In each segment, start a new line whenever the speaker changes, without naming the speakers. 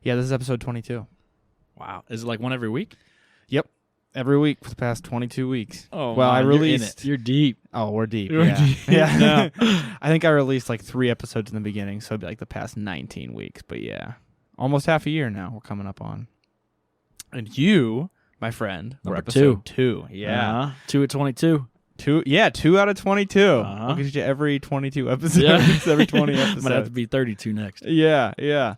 Yeah, this is episode 22.
Wow. Is it like one every week?
Yep. Every week for the past 22 weeks.
Oh,
well, I released.
You're deep.
Oh, we're deep.
You're
yeah.
deep.
Yeah. I think I released like 3 episodes in the beginning, so it'd be like the past 19 weeks. But yeah, almost half a year now we're coming up on. And you, my friend,
Number
were episode 2. Yeah.
2 at 22.
2 out of 22.
Uh-huh.
We'll get you every 22 episodes.
Yeah.
Every 20 episodes.
Might have to be 32 next.
Yeah.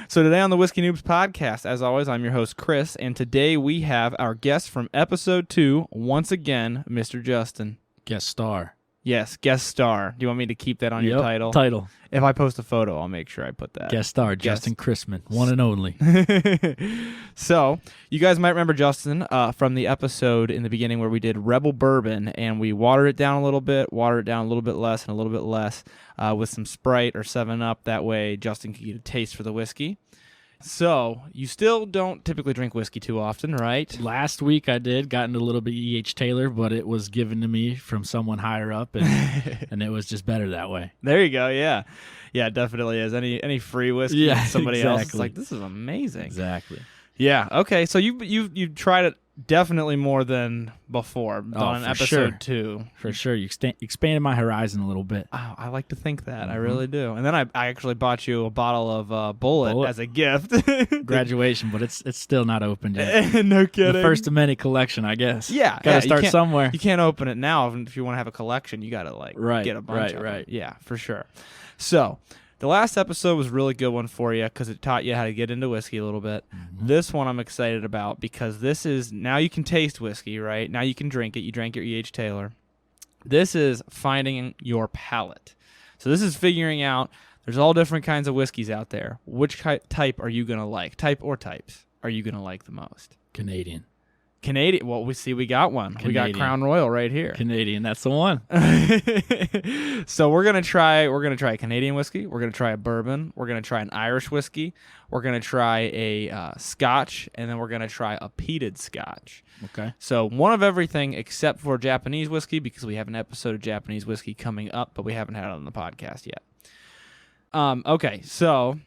So today on the Whiskey Noobs podcast, as always, I'm your host, Chris, and today we have our guest from episode 2, once again, Mr. Justin.
Guest star.
Yes, guest star. Do you want me to keep that on your title?
Title.
If I post a photo, I'll make sure I put that.
Guest star, Justin Chrisman, one and only.
So, you guys might remember Justin from the episode in the beginning where we did Rebel Bourbon, and we watered it down a little bit, watered it down a little bit less, and a little bit less with some Sprite or 7-Up. That way, Justin could get a taste for the whiskey. So, you still don't typically drink whiskey too often, right?
Last week I got into a little bit E.H. Taylor, but it was given to me from someone higher up, and it was just better that way.
There you go, yeah. Yeah, it definitely is. Any free whiskey from somebody else, it's like, this is amazing.
Exactly.
Yeah, okay, so you've tried it definitely more than before on episode 2.
For sure. You expanded my horizon a little bit.
Oh, I like to think that. I really do. And then I actually bought you a bottle of Bullet as a gift.
Graduation, but it's still not opened yet.
No kidding.
The first of many collection, I guess.
Yeah.
Gotta start somewhere.
You can't open it now if you want to have a collection. You got to get a bunch of them.
Right.
Yeah, for sure. So the last episode was a really good one for you because it taught you how to get into whiskey a little bit. Mm-hmm. This one I'm excited about because this is, now you can taste whiskey, right? Now you can drink it. You drank your E.H. Taylor. This is finding your palate. So this is figuring out, there's all different kinds of whiskeys out there. Which type are you going to like? Type or types are you going to like the most?
Canadian.
Well, we got one.
Canadian.
We got Crown Royal right here.
Canadian, that's the one.
So we're gonna try a Canadian whiskey. We're gonna try a bourbon. We're gonna try an Irish whiskey. We're gonna try a Scotch, and then we're gonna try a peated Scotch.
Okay.
So one of everything except for Japanese whiskey because we have an episode of Japanese whiskey coming up, but we haven't had it on the podcast yet. Okay, so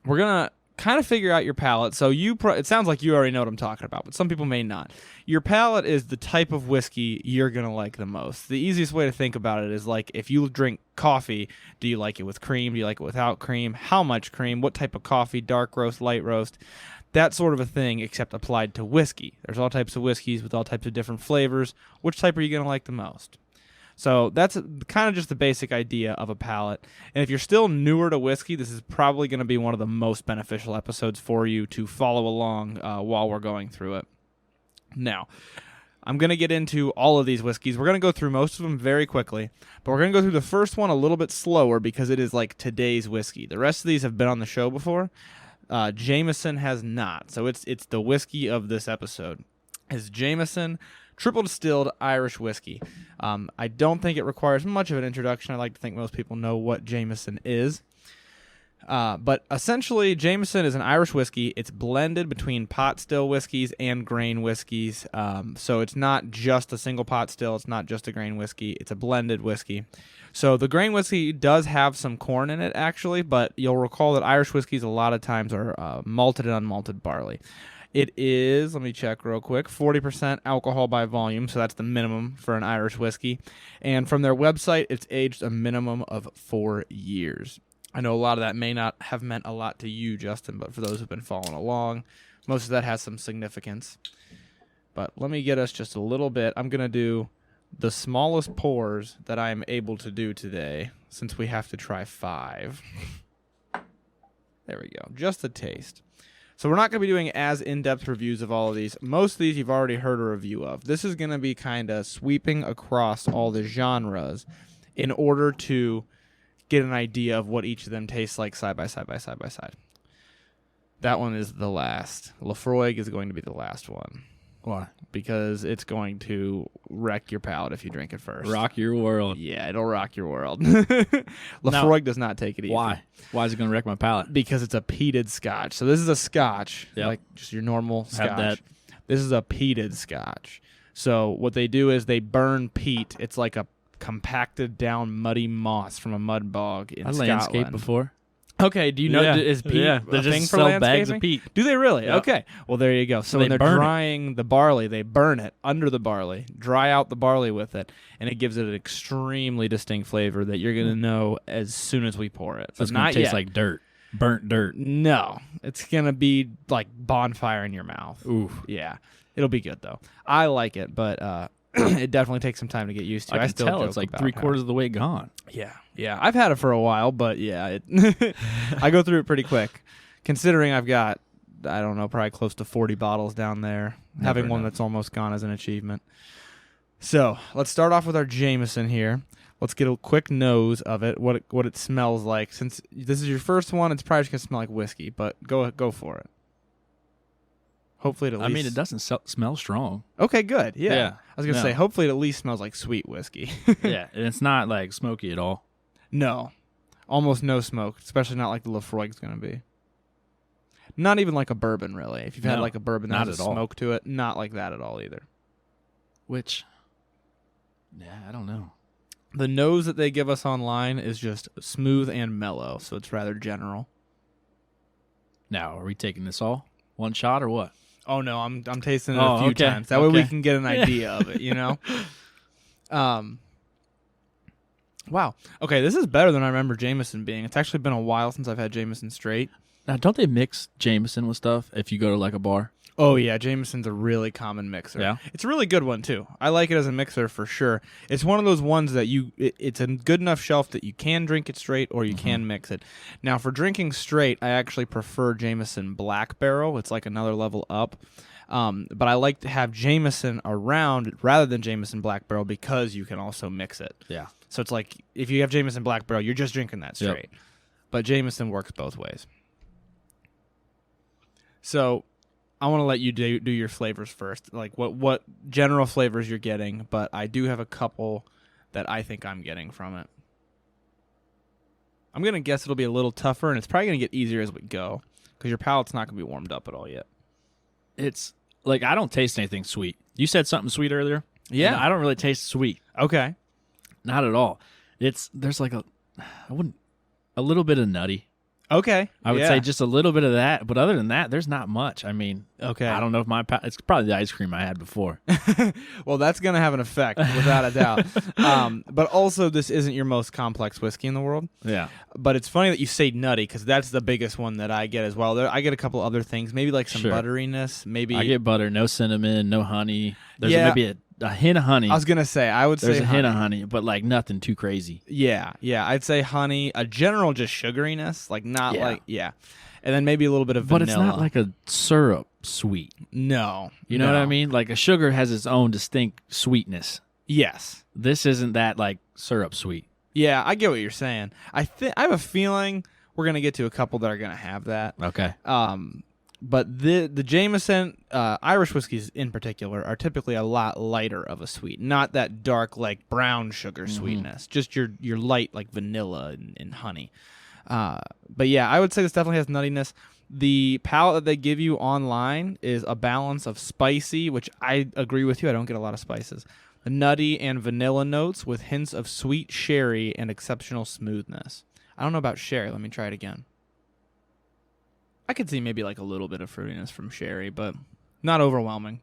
we're gonna kind of figure out your palate. So it sounds like you already know what I'm talking about, but some people may not. Your palate is the type of whiskey you're going to like the most. The easiest way to think about it is like if you drink coffee, do you like it with cream? Do you like it without cream? How much cream? What type of coffee? Dark roast, light roast? That sort of a thing, except applied to whiskey. There's all types of whiskeys with all types of different flavors. Which type are you going to like the most? So that's kind of just the basic idea of a palate. And if you're still newer to whiskey, this is probably going to be one of the most beneficial episodes for you to follow along while we're going through it. Now, I'm going to get into all of these whiskeys. We're going to go through most of them very quickly, but we're going to go through the first one a little bit slower because it is like today's whiskey. The rest of these have been on the show before. Jameson has not. So it's the whiskey of this episode. It's Jameson Triple Distilled Irish Whiskey. I don't think it requires much of an introduction. I like to think most people know what Jameson is. But essentially, Jameson is an Irish whiskey. It's blended between pot still whiskeys and grain whiskeys. So it's not just a single pot still. It's not just a grain whiskey. It's a blended whiskey. So the grain whiskey does have some corn in it, actually, but you'll recall that Irish whiskeys a lot of times are malted and unmalted barley. It is, let me check real quick, 40% alcohol by volume, so that's the minimum for an Irish whiskey. And from their website, it's aged a minimum of 4 years. I know a lot of that may not have meant a lot to you, Justin, but for those who've been following along, most of that has some significance. But let me get us just a little bit. I'm going to do the smallest pours that I am able to do today, since we have to try 5. There we go, just a taste. So we're not going to be doing as in-depth reviews of all of these. Most of these you've already heard a review of. This is going to be kind of sweeping across all the genres in order to get an idea of what each of them tastes like side by side by side by side. That one is the last. Laphroaig is going to be the last one.
Why?
Because it's going to wreck your palate if you drink it first.
Rock your world.
Yeah, it'll rock your world. Laphroaig does not take it easy.
Why? Why is it going to wreck my palate?
Because it's a peated Scotch. So this is a Scotch, like just your normal Scotch.
Have that.
This is a peated Scotch. So what they do is they burn peat. It's like a compacted down muddy moss from a mud bog in Scotland.
I landscaped before.
Okay, do you know, is peat
they
a
just
thing for
sell
landscaping?
bags of peat.
Do they really?
Yep.
Okay. Well, there you go. So
They
when they're
burn it.
drying the barley, they burn it under the barley, dry out the barley with it, and it gives it an extremely distinct flavor that you're going to know as soon as we pour it.
So it's going
not
to taste
yet.
like dirt. Burnt dirt.
No. It's going to be like bonfire in your mouth.
Ooh.
Yeah. It'll be good, though. I like it, but it definitely takes some time to get used to.
I can
still
tell
joke
it's like
about
3/4 of the way gone.
Yeah. I've had it for a while, but yeah, I go through it pretty quick. Considering I've got, I don't know, probably close to 40 bottles down there. Having one that's almost gone is an achievement. So let's start off with our Jameson here. Let's get a quick nose of it, what it smells like. Since this is your first one, it's probably just gonna smell like whiskey, but go for it. Hopefully, at least.
It doesn't smell strong.
Okay, good. Yeah. I was gonna say,
No.
hopefully, it at least smells like sweet whiskey.
Yeah, and it's not like smoky at all.
No, almost no smoke, especially not like the Laphroaig's gonna be. Not even like a bourbon, really. If you've had
No,
like a bourbon that
not
has a
at all.
smoke to it, not like that at all either.
Which, I don't know.
The nose that they give us online is just smooth and mellow, so it's rather general.
Now, are we taking this all one shot or what?
Oh no, I'm tasting it a few
okay.
times. That way we
Okay.
can get an idea of it, you know? Wow. Okay, this is better than I remember Jameson being. It's actually been a while since I've had Jameson straight.
Now, don't they mix Jameson with stuff if you go to like a bar?
Oh yeah, Jameson's a really common mixer.
Yeah.
It's a really good one too. I like it as a mixer for sure. It's one of those ones that it's a good enough shelf that you can drink it straight or you can mix it. Now for drinking straight, I actually prefer Jameson Black Barrel. It's like another level up. But I like to have Jameson around rather than Jameson Black Barrel because you can also mix it.
Yeah.
So it's like if you have Jameson Black Barrel, you're just drinking that
Yep.
straight. But Jameson works both ways. So I want to let you do your flavors first, like what general flavors you're getting, but I do have a couple that I think I'm getting from it. I'm going to guess it'll be a little tougher, and it's probably going to get easier as we go because your palate's not going to be warmed up at all yet.
It's like I don't taste anything sweet. You said something sweet earlier?
Yeah.
And I don't really taste sweet.
Okay.
Not at all. There's like a little bit of nutty.
Okay.
I would say just a little bit of that, but other than that, there's not much. I mean,
Okay.
I don't know if it's probably the ice cream I had before.
Well, that's going to have an effect, without a doubt. But also, this isn't your most complex whiskey in the world.
Yeah.
But it's funny that you say nutty because that's the biggest one that I get as well. I get a couple other things, maybe like some
Sure.
butteriness. Maybe
I get butter, no cinnamon, no honey. There's
Yeah.
maybe a hint of honey.
I was gonna say I would
There's
say
a hint of
honey.
honey, but like nothing too crazy.
Yeah, I'd say honey. A general just sugariness, like not
Yeah.
like and then maybe a little bit of
But
vanilla.
it's not like a syrup sweet.
no.
You know what I mean? Like a sugar has its own distinct sweetness.
Yes.
This isn't that like syrup sweet.
Yeah, I get what you're saying. I have a feeling we're gonna get to a couple that are gonna have that.
Okay.
But the Jameson Irish whiskeys in particular are typically a lot lighter of a sweet, not that dark like brown sugar sweetness. Just your light like vanilla and honey. But yeah, I would say this definitely has nuttiness. The palette that they give you online is a balance of spicy, which I agree with you. I don't get a lot of spices. Nutty and vanilla notes with hints of sweet sherry and exceptional smoothness. I don't know about sherry. Let me try it again. I could see maybe like a little bit of fruitiness from sherry, but not overwhelming.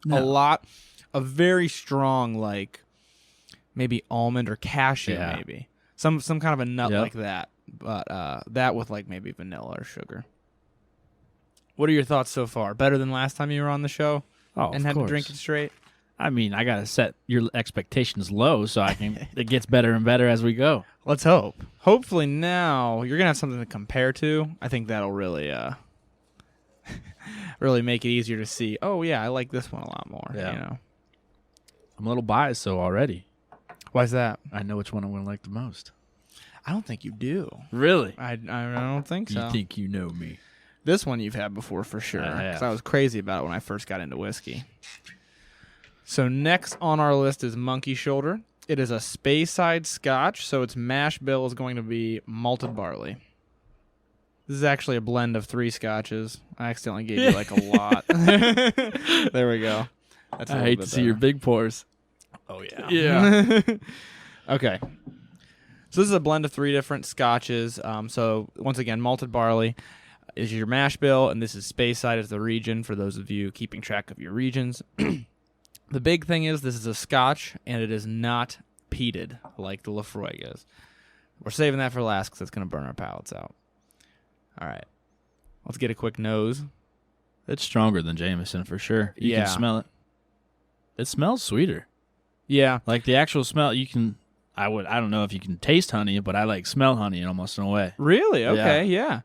No.
A lot of very strong, like maybe almond or cashew,
Yeah.
maybe some kind of a nut
Yep.
like that. But that with like maybe vanilla or sugar. What are your thoughts so far? Better than last time you were on the show
Oh,
and had to drink it straight?
I mean, I gotta set your expectations low so I can. It gets better and better as we go.
Let's hope. Hopefully now you're gonna have something to compare to. I think that'll really really make it easier to see. Oh yeah, I like this one a lot more.
Yeah.
You know.
I'm a little biased, so already
Why's that?
I know which one I'm gonna like the most.
I don't think you do.
Really?
I don't think so.
You think you know me?
This one you've had before for sure.
I have.
'Cause I was crazy about it when I first got into whiskey. So next on our list is Monkey Shoulder. It is a Speyside Scotch, so its mash bill is going to be malted barley. This is actually a blend of 3 scotches. I accidentally gave you like a lot. There we go. That's a
I
little
hate
bit
to see your
better.
big pours.
Oh yeah.
Yeah.
Okay. So this is a blend of 3 different scotches. So once again, malted barley is your mash bill, and this is Speyside as the region for those of you keeping track of your regions. The big thing is this is a scotch, and it is not peated like the Laphroaig is. We're saving that for last because it's going to burn our palates out. All right. Let's get a quick nose.
It's stronger than Jameson for sure. You
Yeah.
can smell it. It smells sweeter.
Yeah.
Like the actual smell, you can. I don't know if you can taste honey, but I like smell honey almost in a way.
Really? Okay, yeah.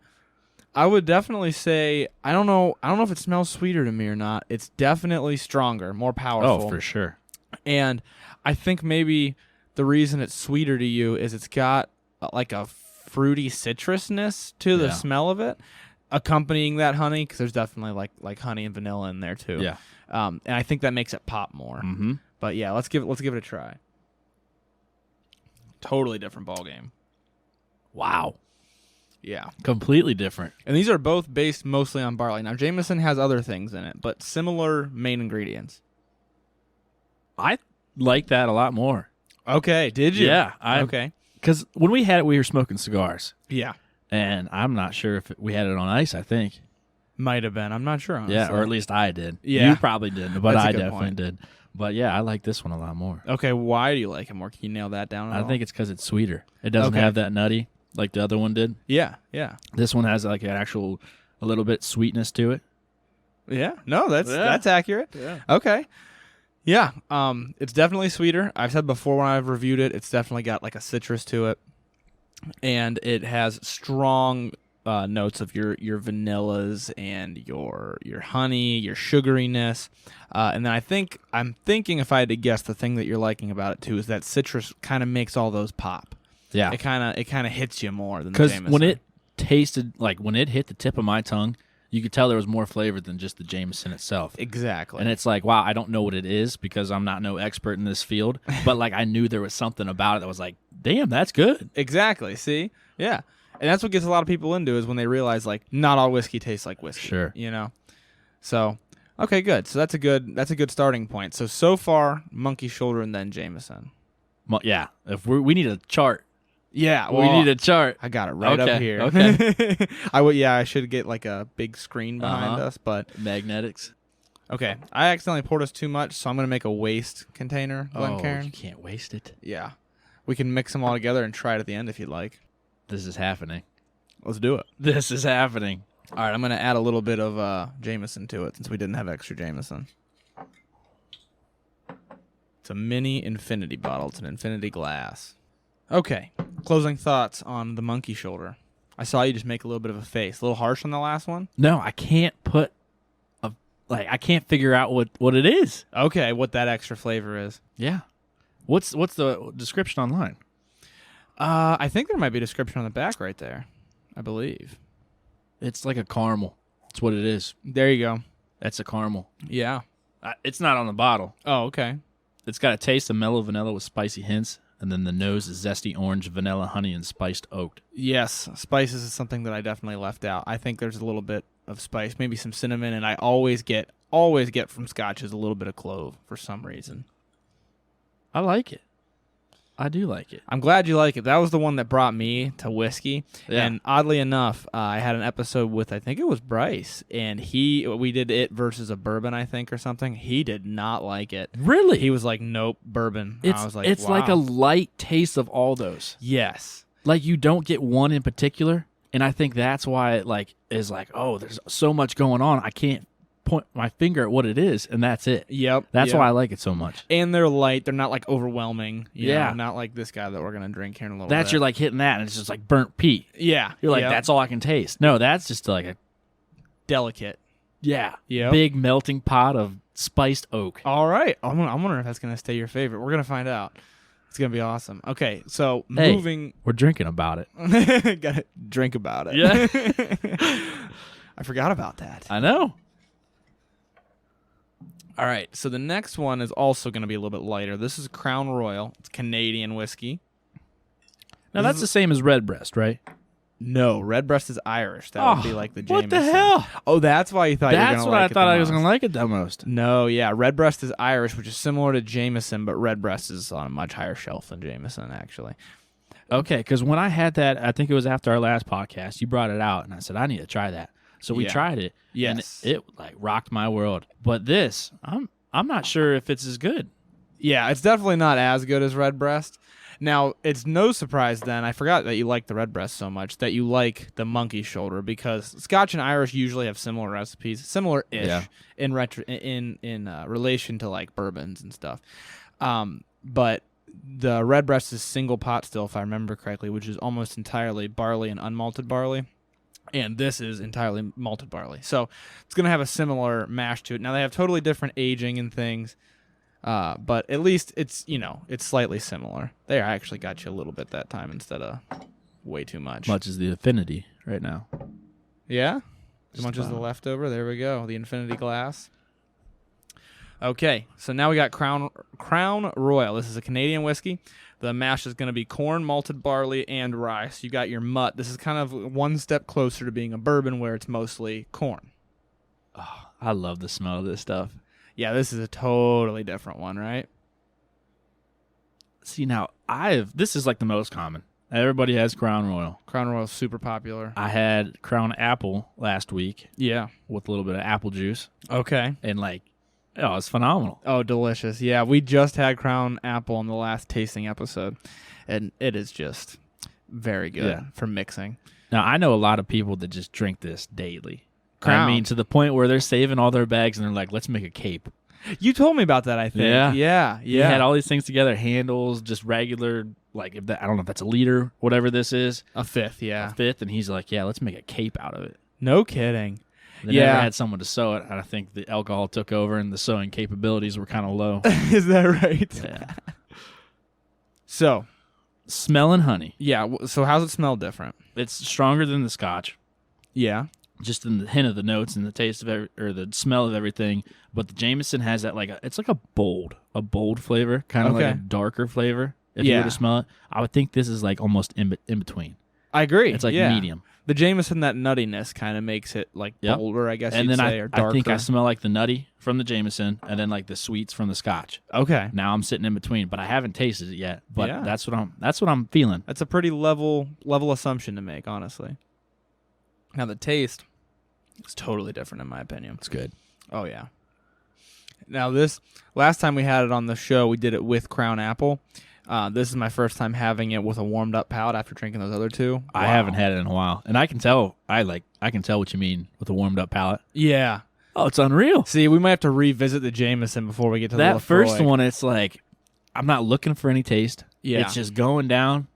I would definitely say I don't know if it smells sweeter to me or not. It's definitely stronger, more powerful.
Oh, for sure.
And I think maybe the reason it's sweeter to you is it's got like a fruity citrusness to the smell of it, accompanying that honey, because there's definitely like honey and vanilla in there too.
Yeah.
And I think that makes it pop more.
Mm-hmm.
But yeah, let's give it a try. Totally different ball game.
Wow.
Yeah.
Completely different.
And these are both based mostly on barley. Now, Jameson has other things in it, but similar main ingredients.
I like that a lot more.
Okay, did you?
Yeah.
Okay.
Because when we had it, we were smoking cigars.
Yeah.
And I'm not sure if we had it on ice, I think.
Might have been. I'm not sure, honestly.
Yeah, or at least I did.
Yeah.
You probably didn't, but
That's a
I
good
definitely
point.
did. But yeah, I like this one a lot more.
Okay, why do you like it more? Can you nail that down at
I
all?
think it's because it's sweeter. It doesn't
Okay.
have that nutty like the other one did.
Yeah.
This one has like a little bit sweetness to it.
Yeah. No, that's accurate.
Yeah.
Okay. Yeah. It's definitely sweeter. I've said before when I've reviewed it, it's definitely got like a citrus to it. And it has strong notes of your vanillas and your honey, your sugariness. And then I'm thinking if I had to guess, the thing that you're liking about it too is that citrus kind of makes all those pop.
Yeah.
It kind of hits you more than the
Because
Jameson.
when it tasted, like when it hit the tip of my tongue, you could tell there was more flavor than just the Jameson itself.
Exactly.
And it's like, wow, I don't know what it is because I'm not no expert in this field. But like I knew there was something about it that was like, damn, that's good.
Exactly. See? Yeah. And that's what gets a lot of people into is when they realize like not all whiskey tastes like whiskey.
Sure.
You know? So okay, good. So that's a good starting point. So far, Monkey Shoulder and then Jameson.
Yeah. If we need a chart.
Yeah,
We need a chart.
I got it right up here.
Okay.
I should get like a big screen behind us, but
Magnetics.
okay. I accidentally poured us too much, so I'm gonna make a waste container, Glencairn.
You can't waste it.
Yeah. We can mix them all together and try it at the end if you'd like.
This is happening.
Let's do it.
This is happening.
All right, I'm gonna add a little bit of Jameson to it since we didn't have extra Jameson. It's a mini infinity bottle. It's an infinity glass. Okay, closing thoughts on the Monkey Shoulder. I saw you just make a little bit of a face. A little harsh on the last one?
No, I can't I can't figure out what it is.
Okay, what that extra flavor is.
Yeah. What's the description online?
I think there might be a description on the back right there. I believe.
It's like a caramel. That's what it is.
There you go.
That's a caramel.
Yeah.
It's not on the bottle.
Oh, okay.
It's got a taste of mellow vanilla with spicy hints, and then the nose is zesty orange, vanilla, honey, and spiced oak.
Yes, spices is something that I definitely left out. I think there's a little bit of spice, maybe some cinnamon, and I always get from scotches a little bit of clove for some reason.
I like it. I do like it.
I'm glad you like it. That was the one that brought me to whiskey.
Yeah.
And oddly enough, I had an episode with, I think it was Bryce, and we did it versus a bourbon, I think, or something. He did not like it.
Really?
He was like, nope, bourbon. I was like,
it's
wow.
like a light taste of all those.
Yes.
Like you don't get one in particular, and I think that's why it is like, oh, there's so much going on. I can't point my finger at what it is, and that's it.
Yep.
That's
yep.
why I like it so much.
And they're light. They're not like overwhelming. You
Yeah.
know, not like this guy that we're going to drink here in a little
That's
bit.
you're like hitting that, and it's just like burnt peat.
Yeah.
You're like,
yep.
that's all I can taste. No, that's just like a
delicate.
Yep.
Big
big melting pot of spiced oak.
All right. I'm wondering if that's going to stay your favorite. We're going to find out. It's going to be awesome. Okay, so
Hey.
moving.
We're drinking about it.
Got to drink about it.
Yeah.
I forgot about that.
I know.
All right, so the next one is also going to be a little bit lighter. This is Crown Royal. It's Canadian whiskey.
Now that's the same as Redbreast, right?
No, Redbreast is Irish. That would be like the Jameson.
What the hell?
Oh, that's why you thought you were
That's
going to
what
like
I thought
it the
I was
most.
going to like it the most.
No, yeah, Redbreast is Irish, which is similar to Jameson, but Redbreast is on a much higher shelf than Jameson, actually.
Okay, because when I had that, I think it was after our last podcast, you brought it out, and I said, I need to try that. So we tried it.
Yes.
And it like rocked my world. But this, I'm not sure if it's as good.
Yeah, it's definitely not as good as Redbreast. Now, it's no surprise then, I forgot that you like the Redbreast so much, that you like the Monkey Shoulder, because Scotch and Irish usually have similar recipes, similar-ish in relation to like bourbons and stuff. But the Redbreast is single pot still, if I remember correctly, which is almost entirely barley and unmalted barley. And this is entirely malted barley. So it's going to have a similar mash to it. Now, they have totally different aging and things. But at least it's slightly similar. There, I actually got you a little bit that time instead of way too much.
Much as the affinity right now.
Yeah? As much as the leftover. There we go. The infinity glass. Okay, so now we got Crown Royal. This is a Canadian whiskey. The mash is going to be corn, malted barley, and rye. So you got your mutt. This is kind of one step closer to being a bourbon where it's mostly corn.
Oh, I love the smell of this stuff.
Yeah, this is a totally different one, right?
See, now, this is like the most common. Everybody has Crown Royal.
Crown Royal is super popular.
I had Crown Apple last week.
Yeah.
With a little bit of apple juice.
Okay.
And it's phenomenal.
Oh, delicious. Yeah, we just had Crown Apple on the last tasting episode, and it is just very good for mixing.
Now, I know a lot of people that just drink this daily.
Crown.
I mean, to the point where they're saving all their bags and they're like, let's make a cape.
You told me about that, I think. Yeah. You
had all these things together, handles, just regular, I don't know if that's a liter, whatever this is.
A fifth, yeah.
A fifth, and he's like, yeah, let's make a cape out of it.
No kidding.
They never had someone to sew it, and I think the alcohol took over and the sewing capabilities were kind of low.
Is that right?
Yeah.
So.
Smelling honey.
Yeah, so how's it smell different?
It's stronger than the Scotch.
Yeah.
Just in the hint of the notes and the taste of or the smell of everything, but the Jameson has that it's like a bold flavor, kind of like a darker flavor. If you were to smell it, I would think this is like almost in between.
I agree.
It's like medium.
The Jameson, that nuttiness kind of makes it bolder, I guess.
And then
or darker.
I think I smell like the nutty from the Jameson, and then like the sweets from the Scotch.
Okay.
Now I'm sitting in between, but I haven't tasted it yet. But that's what I'm feeling.
That's a pretty level assumption to make, honestly. Now the taste is totally different in my opinion.
It's good.
Oh yeah. Now last time we had it on the show, we did it with Crown Apple. This is my first time having it with a warmed up palate after drinking those other two. Wow.
I haven't had it in a while, and I can tell. I can tell what you mean with a warmed up palate.
Yeah.
Oh, it's unreal.
See, we might have to revisit the Jameson before we get to
that
the
first one. It's like I'm not looking for any taste.
Yeah.
It's just going down,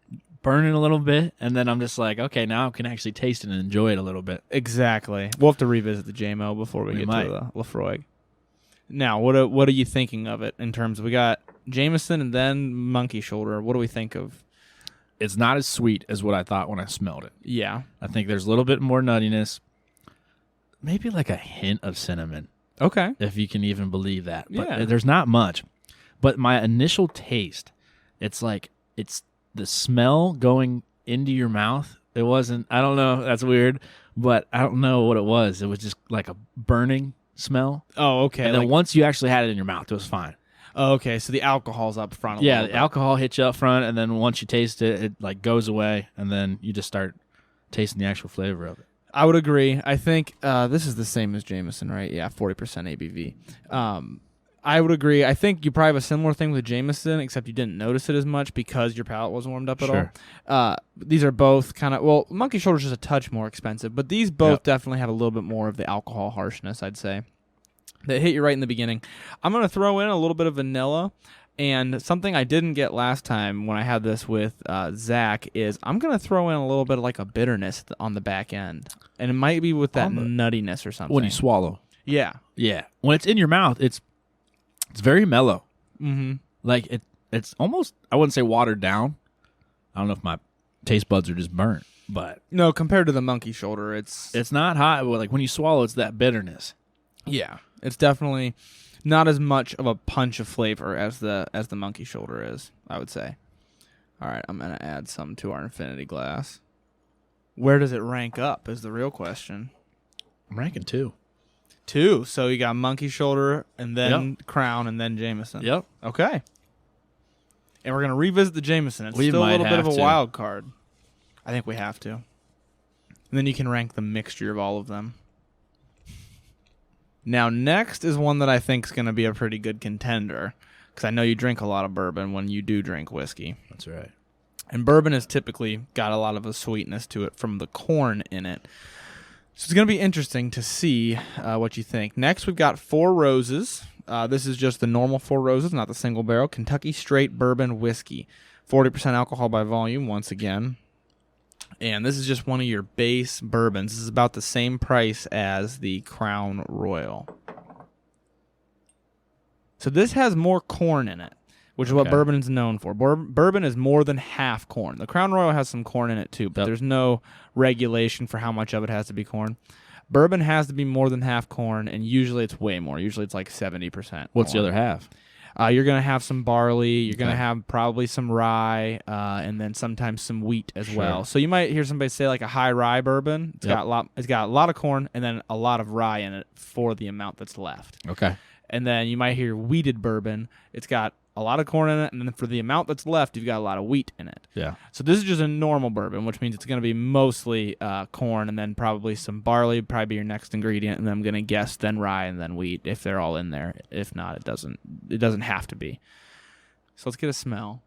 burning a little bit, and then I'm just like, okay, now I can actually taste it and enjoy it a little bit.
Exactly. We'll have to revisit the JMO before we get to the Laphroaig. Now, what are you thinking of it in terms of, we got Jameson and then Monkey Shoulder. What do we think of?
It's not as sweet as what I thought when I smelled it.
Yeah.
I think there's a little bit more nuttiness. Maybe like a hint of cinnamon.
Okay.
If you can even believe that. But
there's
not much. But my initial taste, it's the smell going into your mouth. It wasn't, I don't know, that's weird, but I don't know what it was. It was just like a burning smell.
Oh, okay.
And then once you actually had it in your mouth, it was fine.
Oh, okay, so the alcohol's up front a
little
little
bit.
bit.
Alcohol hits you up front, and then once you taste it, it goes away, and then you just start tasting the actual flavor of it.
I would agree. I think this is the same as Jameson, right? Yeah, 40% ABV. I would agree. I think you probably have a similar thing with Jameson, except you didn't notice it as much because your palate wasn't warmed up at all. These are both kind of, Monkey Shoulder's just a touch more expensive, but these both definitely have a little bit more of the alcohol harshness, I'd say. That hit you right in the beginning. I'm going to throw in a little bit of vanilla, and something I didn't get last time when I had this with Zach is I'm going to throw in a little bit of like a bitterness on the back end, and it might be with that nuttiness or something.
When you swallow.
Yeah.
Yeah. When it's in your mouth, it's very mellow.
Mm-hmm.
Like it's almost, I wouldn't say watered down. I don't know if my taste buds are just burnt, but
no, compared to the Monkey Shoulder, it's
not hot. Like when you swallow, it's that bitterness.
Yeah, it's definitely not as much of a punch of flavor as the Monkey Shoulder is, I would say. All right, I'm gonna add some to our infinity glass. Where does it rank up is the real question.
I'm ranking 2.
2. So you got Monkey Shoulder and then Crown and then Jameson.
Yep.
Okay. And we're going to revisit the Jameson. It's
We
still a
might
little bit of
have
a
to.
wild card. I think we have to. And then you can rank the mixture of all of them. Now, next is one that I think is going to be a pretty good contender, because I know you drink a lot of bourbon when you do drink whiskey.
That's right.
And bourbon has typically got a lot of a sweetness to it from the corn in it. So it's going to be interesting to see what you think. Next, we've got Four Roses. This is just the normal Four Roses, not the single barrel. Kentucky Straight Bourbon Whiskey. 40% alcohol by volume, once again. And this is just one of your base bourbons. This is about the same price as the Crown Royal. So this has more corn in it, which is what bourbon is known for. Bourbon is more than half corn. The Crown Royal has some corn in it too, but there's no regulation for how much of it has to be corn. Bourbon has to be more than half corn, and usually it's way more. Usually it's like 70%.
What's the other half?
You're going to have some barley. You're going to have probably some rye, and then sometimes some wheat as well. So you might hear somebody say like a high rye bourbon. It's got a lot of corn and then a lot of rye in it for the amount that's left.
Okay.
And then you might hear wheated bourbon. It's got a lot of corn in it, and then for the amount that's left, you've got a lot of wheat in it.
Yeah.
So this is just a normal bourbon, which means it's going to be mostly corn, and then probably some barley, probably be your next ingredient, and then I'm going to guess then rye and then wheat if they're all in there. If not, it doesn't have to be. So let's get a smell.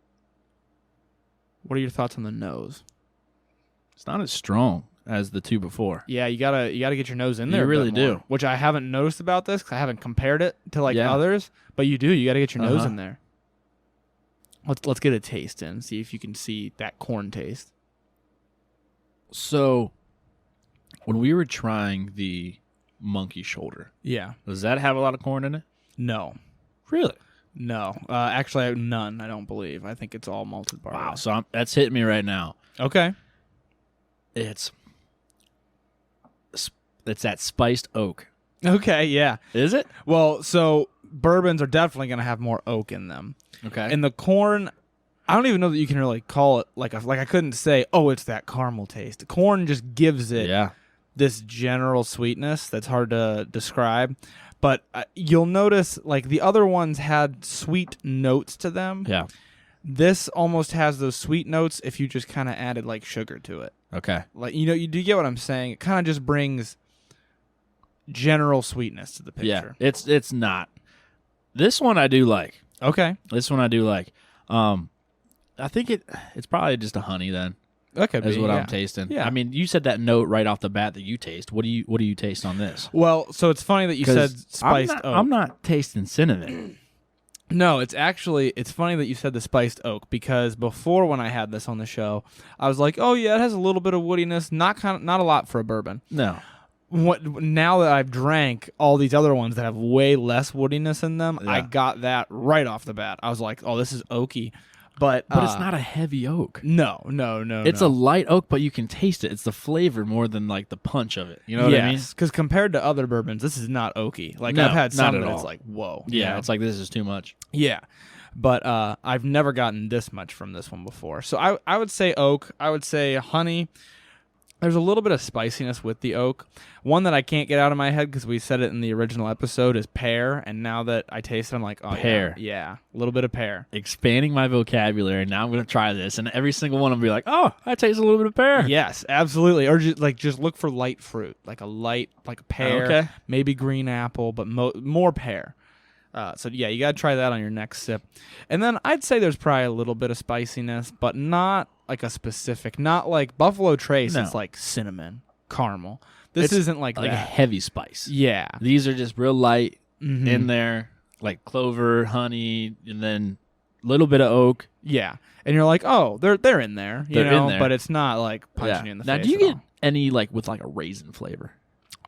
What are your thoughts on the nose?
It's not as strong as the two before.
Yeah, you gotta get your nose in there.
You really do.
Which I haven't noticed about this because I haven't compared it to others. But you do. You got to get your nose in there. Let's get a taste in. See if you can see that corn taste.
So, when we were trying the monkey shoulder, does that have a lot of corn in it?
No.
Really?
No. Actually, none. I don't believe. I think it's all malted barley.
Wow. So that's hitting me right now.
Okay.
It's that spiced oak.
Okay. Yeah.
Is it?
Well, so bourbons are definitely going to have more oak in them.
Okay.
And the corn, I don't even know that you can really call it like I couldn't say, oh, it's that caramel taste. The corn just gives it this general sweetness that's hard to describe. But you'll notice like the other ones had sweet notes to them.
Yeah.
This almost has those sweet notes if you just kind of added like sugar to it.
Okay.
Like you do get what I'm saying? It kind of just brings general sweetness to the picture.
Yeah. It's not. This one I do like.
Okay.
This one I do like. I think it's probably just a honey then.
That could
is
be,
what I'm tasting.
Yeah.
I mean, you said that note right off the bat that you taste. What do you taste on this?
Well, so it's funny that you said spiced oak.
I'm not tasting cinnamon.
No, it's funny that you said the spiced oak, because before when I had this on the show, I was like, oh yeah, it has a little bit of woodiness, not a lot for a bourbon.
No.
Now that I've drank all these other ones that have way less woodiness in them, I got that right off the bat. I was like, oh, this is oaky. But
it's not a heavy oak.
No.
It's a light oak, but you can taste it. It's the flavor more than like the punch of it. You know what I mean?
Because compared to other bourbons, this is not oaky. Like I've had some that it's like, whoa.
Yeah, it's like this is too much.
Yeah. But I've never gotten this much from this one before. So I would say oak. I would say honey. There's a little bit of spiciness with the oak. One that I can't get out of my head because we said it in the original episode is pear, and now that I taste it, I'm like, oh,
pear.
Yeah, a little bit of pear.
Expanding my vocabulary. Now I'm going to try this, and every single one will be like, oh, I taste a little bit of pear.
Yes, absolutely. Or just look for light fruit, like a pear, maybe green apple, but more pear. So yeah, you got to try that on your next sip. And then I'd say there's probably a little bit of spiciness, but not like a specific, not like Buffalo Trace.
No.
It's like cinnamon, caramel. This isn't like
a
that.
heavy spice.
Yeah.
These are just real light in there, like clover, honey, and then a little bit of oak.
Yeah. And you're like, oh, they're in there,
They're in there.
but it's not like punching you in the face.
Now, do you get any like with like a raisin flavor?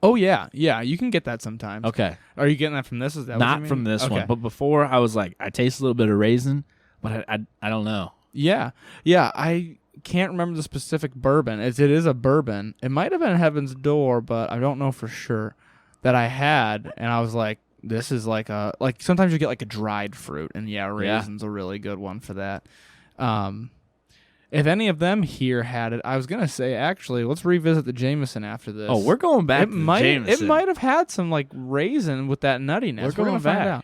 Oh yeah, you can get that sometimes.
Okay.
Are you getting that from this? Is that
not
what you mean?
from this one? But before I was like, I taste a little bit of raisin, but I don't know.
Yeah. I can't remember the specific bourbon. It is a bourbon. It might have been Heaven's Door, but I don't know for sure that I had. And I was like, this is like sometimes you get like a dried fruit, and raisin's a really good one for that. If any of them here had it, I was gonna say actually, let's revisit the Jameson after this.
Oh, we're going back to the Jameson.
It might have had some like raisin with that nuttiness. We're gonna find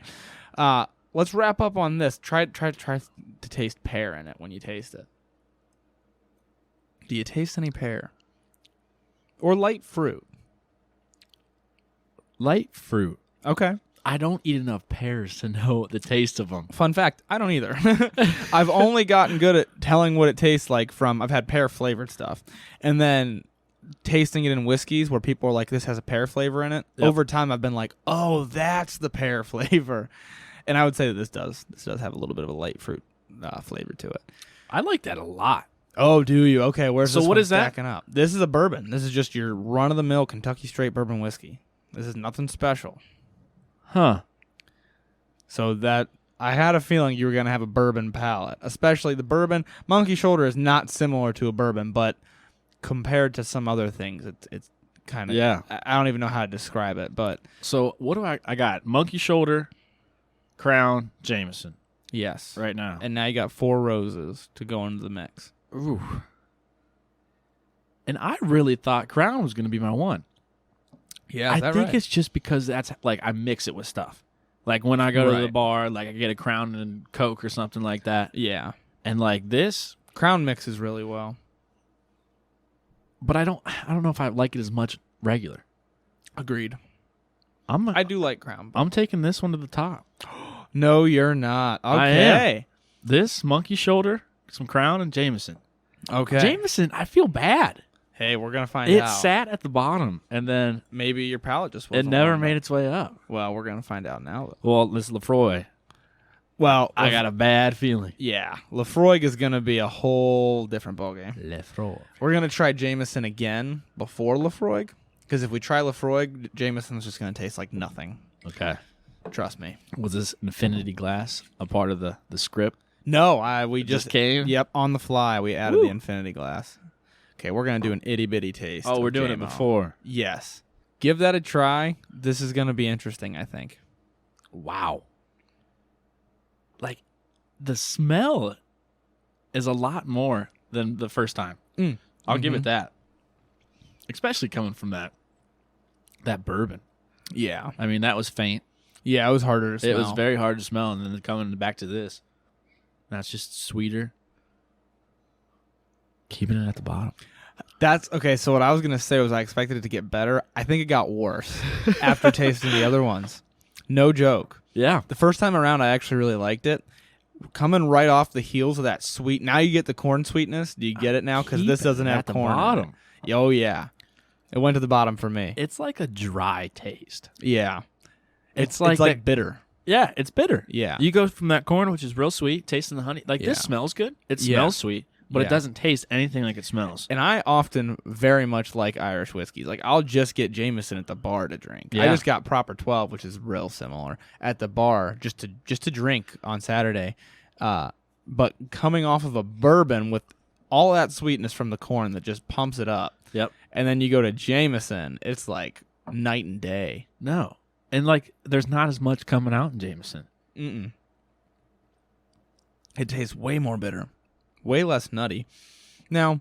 out. let's wrap up on this. Try to taste pear in it when you taste it. Do you taste any pear? Or light fruit?
Light fruit.
Okay.
I don't eat enough pears to know the taste of them.
Fun fact, I don't either. I've only gotten good at telling what it tastes like from, I've had pear flavored stuff. And then tasting it in whiskeys where people are like, this has a pear flavor in it.
Yep.
Over time, I've been like, oh, that's the pear flavor. And I would say that this does have a little bit of a light fruit flavor to it.
I like that a lot.
Oh, do you? Okay, where's
So
this
what
one
is that?
stacking up? This is a bourbon. This is just your run-of-the-mill Kentucky straight bourbon whiskey. This is nothing special.
Huh.
So that I had a feeling you were going to have a bourbon palate, especially the bourbon. Monkey Shoulder is not similar to a bourbon, but compared to some other things, it's kind of,
Yeah.
I don't even know how to describe it, but
So what do I got? Monkey Shoulder, Crown, Jameson
yes.
right now.
And now you got 4 roses to go into the mix.
Ooh. And I really thought Crown was going to be my one.
Yeah,
I think it's just because that's like I mix it with stuff. Like when I go to the
Right.
bar, like I get a Crown and Coke or something like that.
Yeah.
And like this,
Crown mixes really well.
but I don't know if I like it as much regular.
Agreed.
I'm
I do like Crown.
I'm taking this one to the top.
No, you're not.
I am.
Okay.
This Monkey Shoulder, some Crown and Jameson.
Okay.
Jameson, I feel bad.
Hey, we're going to find
It
out.
sat at the bottom and then
Maybe your palate just
it
wasn't
never
warmed
made
up.
its way up.
Well, we're going to find out now.
Well, this Laphroaig.
Well,
I got a bad feeling.
Yeah, Laphroaig is going to be a whole different ballgame.
Laphroaig.
We're going to try Jameson again before Laphroaig, because if we try Laphroaig, Jameson's just going to taste like nothing.
Okay.
Trust me.
Was this infinity glass a part of the script?
No, we
Just
just
came?
Yep, on the fly, we added
Woo.
the infinity glass. Okay, we're going to do an itty-bitty taste.
Oh, we're
of
doing it
JMO.
before.
Yes. Give that a try. This is going to be interesting, I think.
Wow. Like, the smell is a lot more than the first time. I'll give it that. Especially coming from that bourbon.
Yeah.
I mean, that was faint.
Yeah, it was harder to smell.
It was very hard to smell, and then coming back to this, that's just sweeter. Keeping it at the bottom.
That's okay. So what I was gonna say was I expected it to get better. I think it got worse after tasting the other ones. No joke.
Yeah.
The first time around, I actually really liked it. Coming right off the heels of that sweet. Now you get the corn sweetness. Do you get it now? Because
Keep
this
it
doesn't have
at the
corn. in it.
bottom.
Oh yeah, it went to the bottom for me.
It's like a dry taste.
Yeah,
It's like that-
bitter.
Yeah, it's bitter.
Yeah.
You go from that corn, which is real sweet, tasting the honey. Like,
Yeah.
this smells good. It
Yeah.
smells sweet, but
Yeah.
it doesn't taste anything like it smells.
And I often very much like Irish whiskeys. Like I'll just get Jameson at the bar to drink. I
Yeah.
just got Proper 12, which is real similar, at the bar just to drink on Saturday. But coming off of a bourbon with all that sweetness from the corn that just pumps it up,
Yep.
and then you go to Jameson, it's like night and day.
No. And, like, there's not as much coming out in Jameson.
Mm-mm. It tastes way more bitter, way less nutty. Now,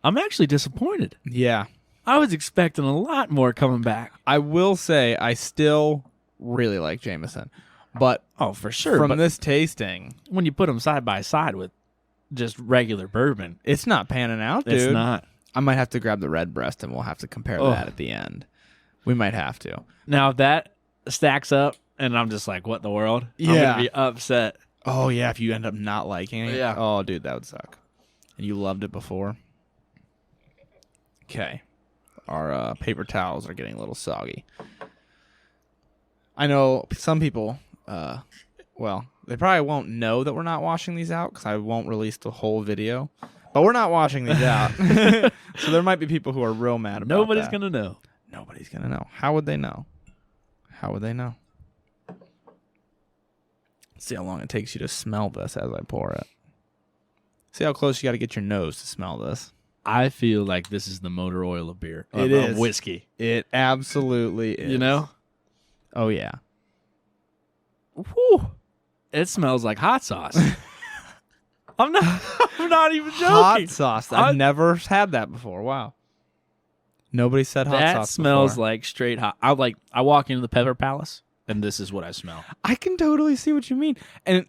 I'm actually disappointed.
yeah,
I was expecting a lot more coming back.
I will say I still really like Jameson, but
Oh, for sure.
from
but
this tasting,
when you put them side by side with just regular bourbon,
it's not panning out, dude.
it's not.
I might have to grab the red breast and we'll have to compare
Oh.
that at the end. We might have to.
Now, if that stacks up and I'm just like, what in the world? I'm
Yeah.
going to be upset.
Oh, yeah, if you end up not liking it.
Yeah.
Oh, dude, that would suck. And you loved it before. Okay. Our paper towels are getting a little soggy. I know some people, well, they probably won't know that we're not washing these out because I won't release the whole video. But we're not washing these out. So there might be people who are real mad about
Nobody's
that.
going to know.
Nobody's going to know. How would they know? How would they know? See how long it takes you to smell this as I pour it. See how close you got to get your nose to smell this.
I feel like this is the motor oil of beer.
It
of
is.
whiskey.
It absolutely is.
You know?
Oh, yeah.
Whew. It smells like hot sauce. I'm not even joking.
Hot sauce. I've
Hot-
never had that before. Wow. Nobody said hot
that
sauce
smells
before.
like straight hot. I walk into the Pepper Palace and this is what I smell.
I can totally see what you mean. And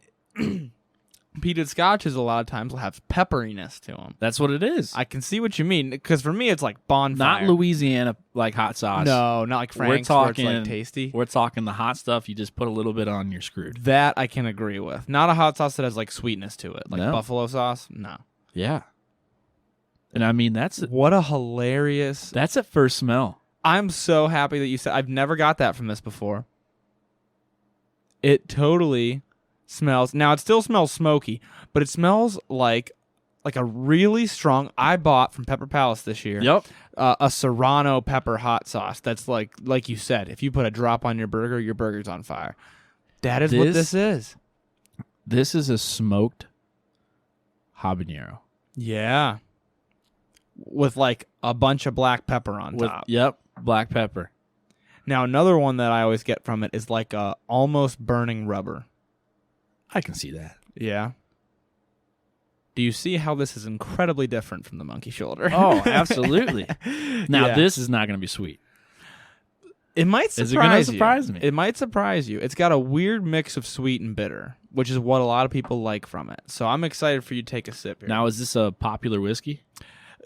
peated scotches a lot of times will have pepperiness to them.
That's what it is.
I can see what you mean, because for me it's like bonfire.
Not Louisiana like hot sauce.
No, not like Frank's where it's like tasty.
We're talking the hot stuff. You just put a little bit on, you're screwed.
That I can agree with. Not a hot sauce that has like sweetness to it, like
No.
buffalo sauce. No.
Yeah. And I mean, that's
What a hilarious.
at first smell.
I'm so happy that you said. I've never got that from this before. It totally smells. Now it still smells smoky, but it smells like a really strong. I bought from Pepper Palace this year.
Yep.
A Serrano pepper hot sauce. That's like you said. If you put a drop on your burger's on fire. That is what this is.
This is a smoked habanero.
Yeah. With like a bunch of black pepper on top.
Yep. Black pepper.
Now another one that I always get from it is like a almost burning rubber.
I can see that.
Yeah. Do you see how this is incredibly different from the monkey shoulder?
Oh, absolutely. Now,
Yeah.
this is not going to be sweet.
It might surprise
Is it going to
you.
surprise me?
It might surprise you. It's got a weird mix of sweet and bitter, which is what a lot of people like from it. So I'm excited for you to take a sip here.
Now, is this a popular whiskey?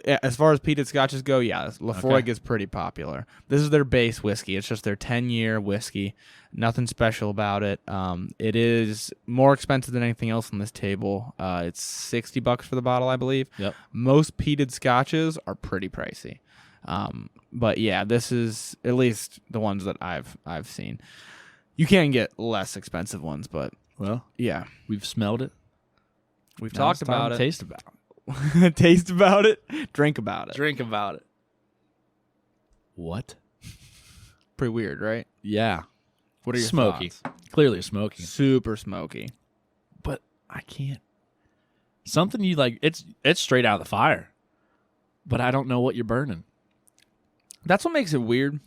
Yeah, as far as peated scotches go, yeah, Laphroaig
Okay.
is pretty popular. This is their base whiskey. It's just their 10-year whiskey. Nothing special about it. It is more expensive than anything else on this table. It's $60 for the bottle, I believe.
Yep.
Most peated scotches are pretty pricey. But yeah, this is at least the ones that I've seen. You can get less expensive ones, but
Well,
yeah,
we've smelled it.
we've
Now
talked
it's time
about
to
it.
Taste about it.
Taste about it. Drink about it.
Drink about it. What?
Pretty weird, right?
Yeah.
What are your
smoky?
thoughts?
Clearly smoky.
Super smoky.
But I can't. Something you like. It's straight out of the fire. But I don't know what you're burning.
That's what makes it weird.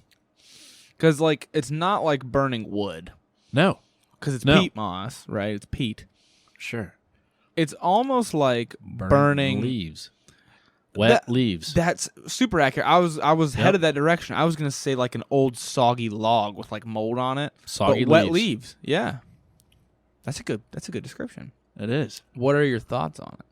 Because like it's not like burning wood.
No.
Because it's
No.
peat moss, right? It's peat.
Sure.
It's almost like burning
leaves. Wet
That-
leaves.
That's super accurate. I was
Yep.
headed that direction. I was gonna say like an old soggy log with like mold on it.
Soggy
but wet
leaves.
leaves. Yeah. That's a good description.
It is.
What are your thoughts on it?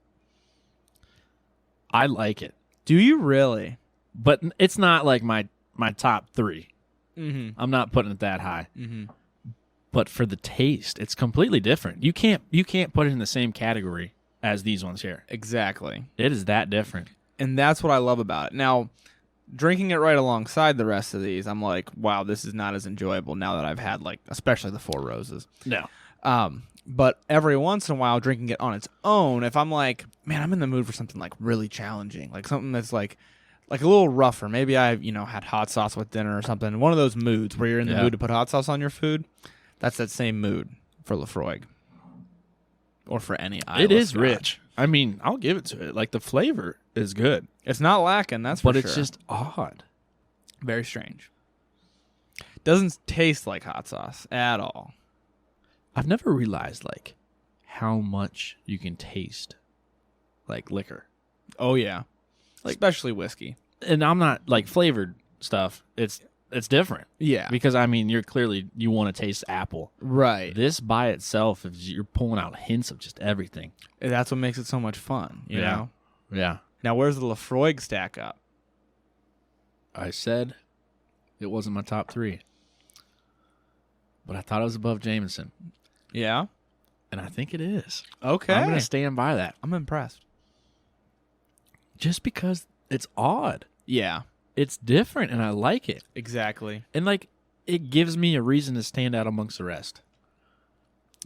I like it.
Do you really?
But it's not like my top 3.
Mm-hmm.
I'm not putting it that high.
Mm-hmm.
But for the taste, it's completely different. You can't put it in the same category as these ones here.
Exactly.
It is that different.
And that's what I love about it. Now, drinking it right alongside the rest of these, I'm like, wow, this is not as enjoyable now that I've had like especially the Four Roses.
No.
But every once in a while, drinking it on its own, if I'm like, man, I'm in the mood for something like really challenging, like something that's like a little rougher. Maybe I, had hot sauce with dinner or something. One of those moods where you're in the mood to put hot sauce on your food. That's that same mood for Laphroaig. Or for any Islay
It is
Scotch.
rich. I mean, I'll give it to it. Like the flavor is good,
It's not lacking, that's for
but
sure.
it's just odd.
Very strange. Doesn't taste like hot sauce at all.
I've never realized like how much you can taste like liquor.
Oh, yeah. Especially whiskey.
And I'm not like flavored stuff. It's different.
Yeah.
Because I mean, you want to taste apple.
Right.
This by itself, you're pulling out hints of just everything.
That's what makes it so much fun, you
Yeah.
know?
Yeah.
Now, where's the Laphroaig stack up?
I said it wasn't my top 3, but I thought it was above Jameson,
Yeah?
and I think it is.
Okay.
I'm going to stand by that.
I'm impressed.
Just because it's odd.
Yeah,
It's different, and I like it.
exactly.
And, like, it gives me a reason to stand out amongst the rest.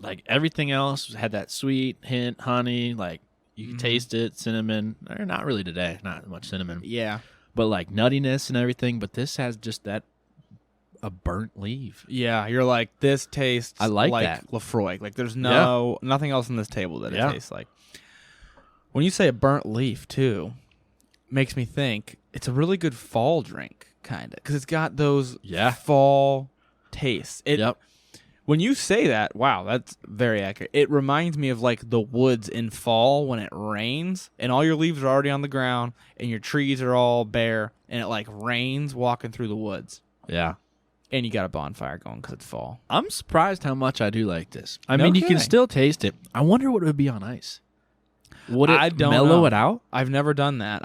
Like, everything else had that sweet hint, honey. Like, you can taste it, cinnamon. Or not really today, not much cinnamon.
Yeah.
But, like, nuttiness and everything. But this has just a burnt leaf.
Yeah, you're like, this tastes
I like that.
Laphroaig. Like, there's nothing else on this table that it tastes like. When you say a burnt leaf, too, makes me think it's a really good fall drink, kind of. Because it's got those fall tastes. When you say that, wow, that's very accurate. It reminds me of, like, the woods in fall when it rains, and all your leaves are already on the ground, and your trees are all bare, and it, like, rains walking through the woods.
Yeah.
and you got a bonfire going because it's fall.
I'm surprised how much I do like this. I
No
mean, you can
kidding.
still taste it. I wonder what it would be on ice. Would
I
it
don't
mellow
know.
it out?
I've never done that.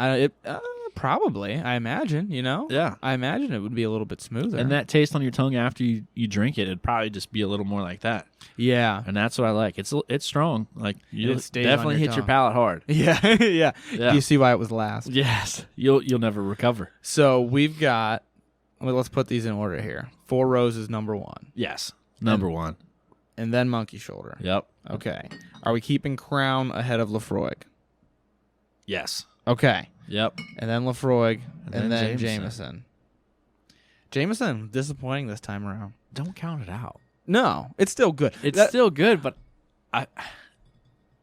Probably, I imagine,
Yeah.
I imagine it would be a little bit smoother.
And that taste on your tongue after you drink it, it'd probably just be a little more like that.
yeah.
And that's what I like. It's strong. Like you
It stays on
definitely
your
hit your
tongue.
palate hard.
Yeah, yeah.
Yeah.
You see why it was last.
Yes. You'll never recover.
So we've got, well, let's put these in order here. Four Roses, number 1.
Yes. Number 1.
And then Monkey Shoulder.
Yep.
Okay. Are we keeping Crown ahead of Laphroaig?
Yes.
Okay.
Yep.
And then Laphroaig, and then
Jameson.
Jameson. Jameson, disappointing this time around.
Don't count it out.
No, it's still good.
It's still good, but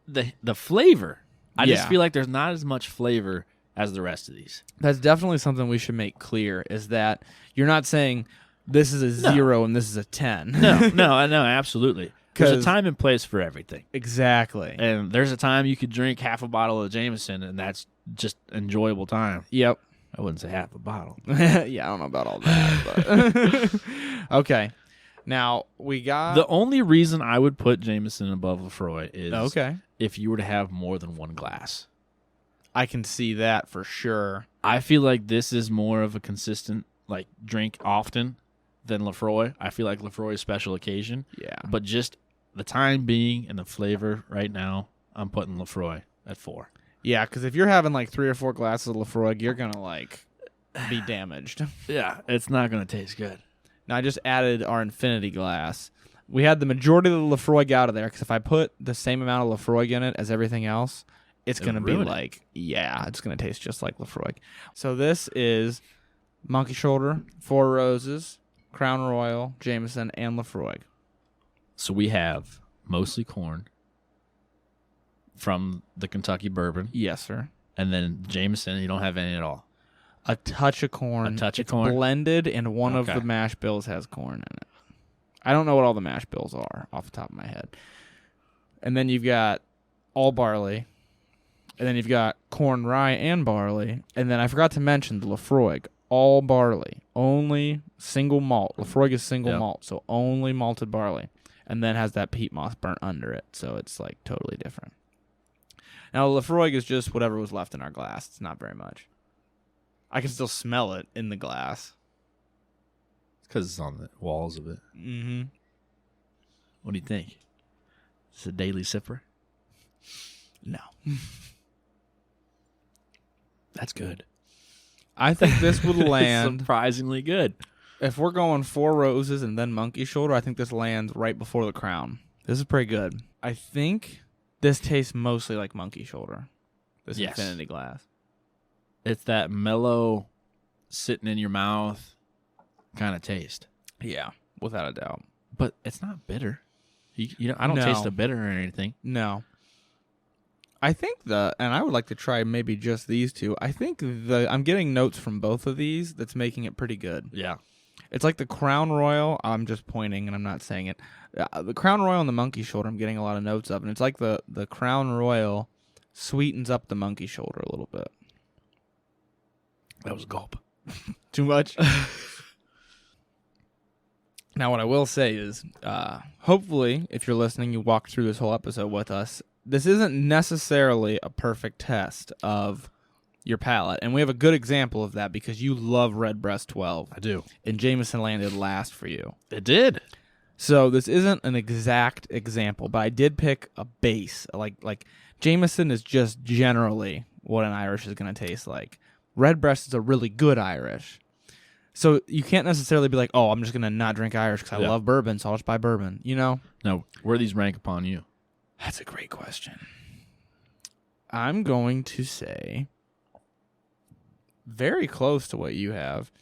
the flavor. I just
Yeah.
feel like there's not as much flavor as the rest of these.
That's definitely something we should make clear, is that you're not saying this is a 0 and this is a 10.
No, absolutely. There's a
'Cause-
time and place for everything.
Exactly.
And there's a time you could drink half a bottle of Jameson, and that's just enjoyable time.
Yep.
I wouldn't say half a bottle.
Yeah, I don't know about all that. But okay. Now, we got...
The only reason I would put Jameson above Laphroaig is
Okay.
if you were to have more than one glass.
I can see that for sure.
I feel like this is more of a consistent like drink often than Laphroaig. I feel like Laphroaig is special occasion.
Yeah.
But just the time being and the flavor right now, I'm putting Laphroaig at 4.
Yeah, because if you're having like 3 or 4 glasses of Laphroaig, you're going to like be damaged.
Yeah, it's not going to taste good.
Now, I just added our infinity glass. We had the majority of the Laphroaig out of there because if I put the same amount of Laphroaig in it as everything else, it's going to be
ruin it.
like, yeah, it's going to taste just like Laphroaig. So this is Monkey Shoulder, Four Roses, Crown Royal, Jameson, and Laphroaig.
So we have mostly corn from the Kentucky bourbon,
Yes, sir.
and then Jameson, you don't have any at all.
A touch of corn.
A touch of
It's
corn?
blended, and one of
Okay.
the mash bills has corn in it. I don't know what all the mash bills are off the top of my head. And then you've got all barley. And then you've got corn, rye, and barley. And then I forgot to mention the Laphroaig. All barley. Only single malt. Laphroaig is single
Yep.
malt, so only malted barley. And then has that peat moss burnt under it, so it's like totally different. Now, Laphroaig is just whatever was left in our glass. It's not very much. I can still smell it in the glass.
It's because it's on the walls of it.
Mm-hmm.
What do you think? It's a daily sipper?
No.
That's good.
I think this would land,
Surprisingly good.
if we're going Four Roses and then Monkey Shoulder, I think this lands right before the Crown. This is pretty good. I think this tastes mostly like Monkey Shoulder. This
Yes.
infinity glass.
It's that mellow, sitting in your mouth kind of taste.
Yeah, without a doubt.
But it's not bitter. You know, I don't
No.
taste a bitter or anything.
No. I think and I would like to try maybe just these two. I think I'm getting notes from both of these that's making it pretty good.
Yeah.
It's like the Crown Royal. I'm just pointing and I'm not saying it. The Crown Royal and the Monkey Shoulder, I'm getting a lot of notes of. And it's like the Crown Royal sweetens up the Monkey Shoulder a little bit.
That was a gulp.
Too much? Now, what I will say is, hopefully, if you're listening, you walked through this whole episode with us. This isn't necessarily a perfect test of your palate. And we have a good example of that because you love Redbreast 12.
I do.
And Jameson landed last for you.
It did.
So this isn't an exact example, but I did pick a base. Like Jameson is just generally what an Irish is going to taste like. Redbreast is a really good Irish. So you can't necessarily be like, oh, I'm just going to not drink Irish because I love bourbon, so I'll just buy bourbon. You know?
Now, where do these rank upon you?
That's a great question. I'm going to say very close to what you have.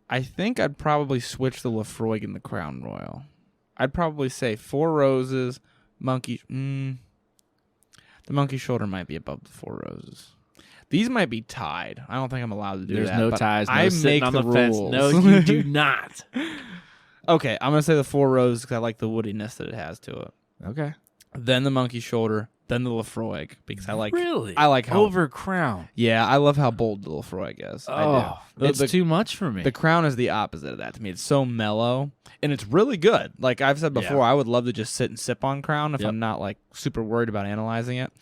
I think I'd probably switch the Laphroaig and the Crown Royal. I'd probably say Four Roses, Monkey... the Monkey Shoulder might be above the Four Roses. These might be tied. I don't think I'm allowed to do
There's
that.
no
but
ties. No
I
sitting
make
on
the
the fence.
rules.
No, you do not.
Okay, I'm going to say the Four Roses because I like the woodiness that it has to it.
Okay.
then the Monkey Shoulder, then the Laphroaig because I like
Really?
I like how
over Crown.
Yeah, I love how bold the Laphroaig is. I do.
It's too much for me.
The Crown is the opposite of that to me. It's so mellow and it's really good. Like I've said before, I would love to just sit and sip on Crown if I'm not like super worried about analyzing it.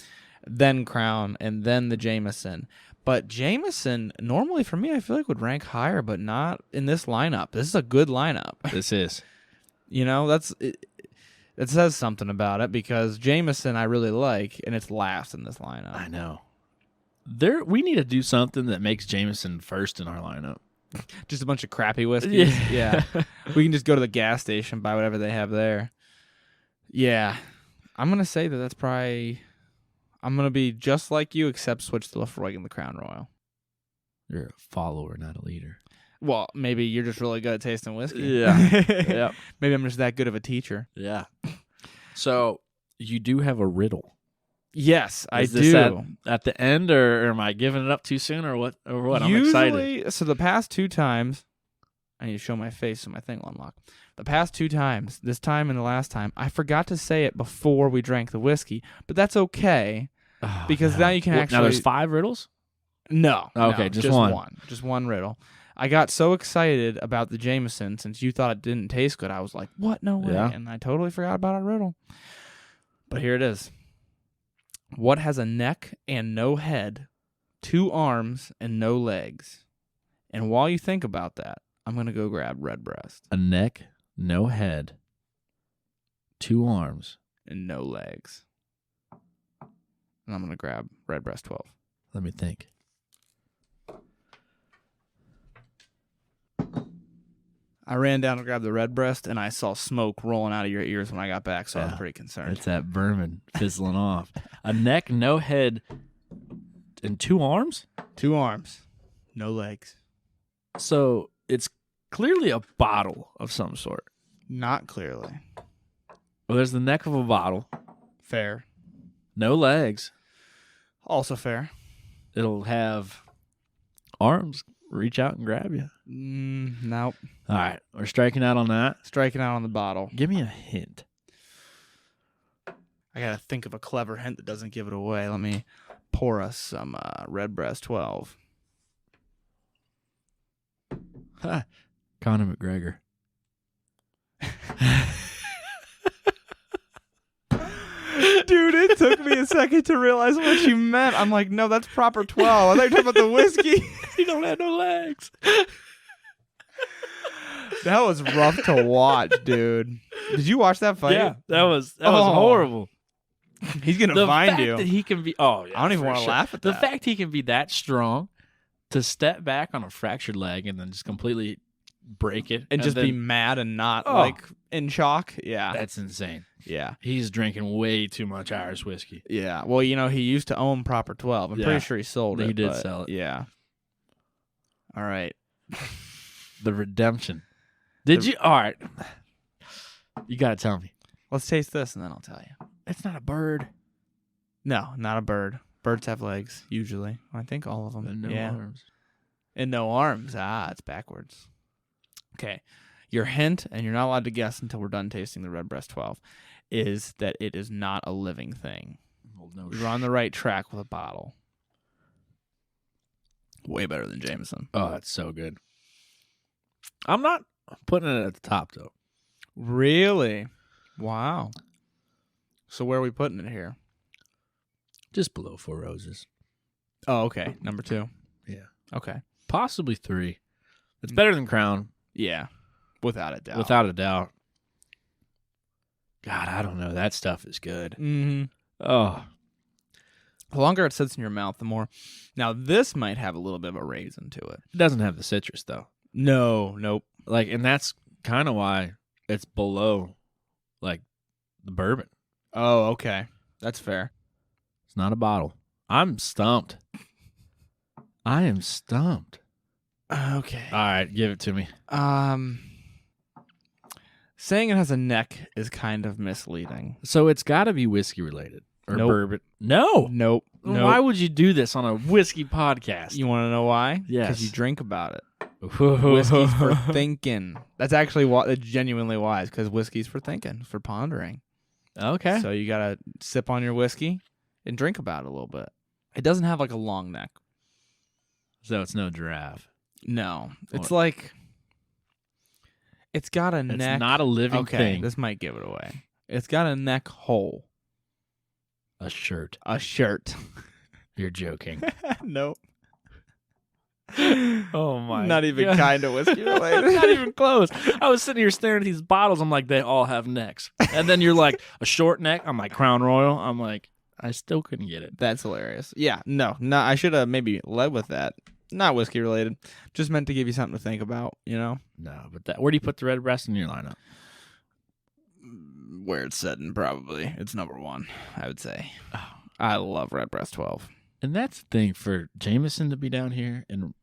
Then Crown and then the Jameson. But Jameson, normally for me, I feel like would rank higher, but not in this lineup. This is a good lineup.
This is.
You know, it says something about it because Jameson I really like, and it's last in this lineup.
I know. We need to do something that makes Jameson first in our lineup.
Just a bunch of crappy whiskeys.
Yeah.
We can just go to the gas station, buy whatever they have there. Yeah. I'm going to say that's probably... I'm going to be just like you, except switch the Laphroaig and the Crown Royal.
You're a follower, not a leader.
Well, maybe you're just really good at tasting whiskey.
Yeah. Yep.
Maybe I'm just that good of a teacher.
Yeah. So, you do have a riddle.
Yes, I
Is this
do.
At the end, or am I giving it up too soon, or what? I'm
Usually,
excited.
So the past 2 times, I need to show my face so my thing will unlock. The past 2 times, this time and the last time, I forgot to say it before we drank the whiskey, but that's okay because now you can actually.
Now there's 5 riddles?
No.
Okay,
no,
just one.
Just one riddle. I got so excited about the Jameson since you thought it didn't taste good. I was like, what? No way.
Yeah.
And I totally forgot about our riddle. But here it is. What has a neck and no head, 2 arms and no legs? And while you think about that, I'm going to go grab Redbreast.
A neck, no head, 2 arms.
And no legs. And I'm going to grab Redbreast 12.
Let me think.
I ran down and grabbed the Redbreast, and I saw smoke rolling out of your ears when I got back, so I was pretty concerned.
It's that vermin fizzling off. A neck, no head, and 2 arms?
2 arms, no legs.
So it's clearly a bottle of some sort.
Not clearly.
Well, there's the neck of a bottle.
Fair.
No legs.
Also fair.
It'll have arms reach out and grab you.
Nope.
All right. We're striking out on that.
Striking out on the bottle.
Give me a hint.
I got to think of a clever hint that doesn't give it away. Let me pour us some Redbreast 12.
Ha. Conor McGregor.
Dude, it took me a second to realize what you meant. I'm like, no, that's proper 12. I thought you were talking about the whiskey.
He don't have no legs.
That was rough to watch, dude. Did you watch that fight?
Yeah, that was horrible.
He's going to
The
find
fact
you.
that he can be, yeah,
I don't even
for
want to
sure.
laugh at
The
that.
fact he can be that strong to step back on a fractured leg and then just completely break it
and just
then,
be mad and not like in shock. Yeah.
That's insane.
Yeah.
He's drinking way too much Irish whiskey.
Yeah. Well, you know, he used to own Proper 12. I'm pretty sure he sold it.
He did
but
sell it.
Yeah. All right.
The redemption. Did you? All right. You got to tell me.
Let's taste this and then I'll tell you.
It's not a bird.
No, not a bird. Birds have legs, usually. I think all of them.
And no
yeah.
arms.
And no arms. It's backwards. Okay. Your hint, and you're not allowed to guess until we're done tasting the Redbreast 12, is that it is not a living thing.
Well, no
You're on the right track with a bottle. Way better than Jameson.
Oh, that's so good. I'm not putting it at the top, though.
Really? Wow. So where are we putting it here?
Just below 4 Roses.
Oh, okay. Number 2.
Yeah.
Okay.
Possibly 3. It's better than Crown.
Yeah. Without a doubt.
Without a doubt. God, I don't know. That stuff is good.
Mm-hmm.
Oh.
The longer it sits in your mouth, the more. Now, this might have a little bit of a raisin to it.
It doesn't have the citrus, though.
No. Nope.
And that's kind of why it's below, the bourbon.
Oh, okay. That's fair.
It's not a bottle. I'm stumped. I am stumped.
Okay.
All right, give it to me.
Saying it has a neck is kind of misleading.
So it's got to be whiskey related or
Nope.
bourbon. No.
Nope.
Why would you do this on a whiskey podcast?
You want to know why?
Yes.
Because you drink about it. Whiskey's for thinking. That's actually genuinely wise, because whiskey's for thinking, for pondering.
Okay.
So you got to sip on your whiskey and drink about it a little bit. It doesn't have like a long neck.
So it's no giraffe.
No. It's like, it's got a neck.
It's not a living thing.
This might give it away. It's got a neck hole.
A shirt.
A shirt.
You're joking.
Nope.
Oh my!
Not even
God.
kind of whiskey related.
Not even close. I was sitting here staring at these bottles. I'm like, they all have necks. And then you're like, a short neck. I'm like, Crown Royal. I'm like, I still couldn't get it.
That's hilarious. Yeah, no. I should have maybe led with that. Not whiskey related. Just meant to give you something to think about, you know?
No, but where do you put the red breast in your lineup?
Where it's sitting, probably. It's number 1, I would say. I love Redbreast 12.
And that's the thing for Jameson to be down here and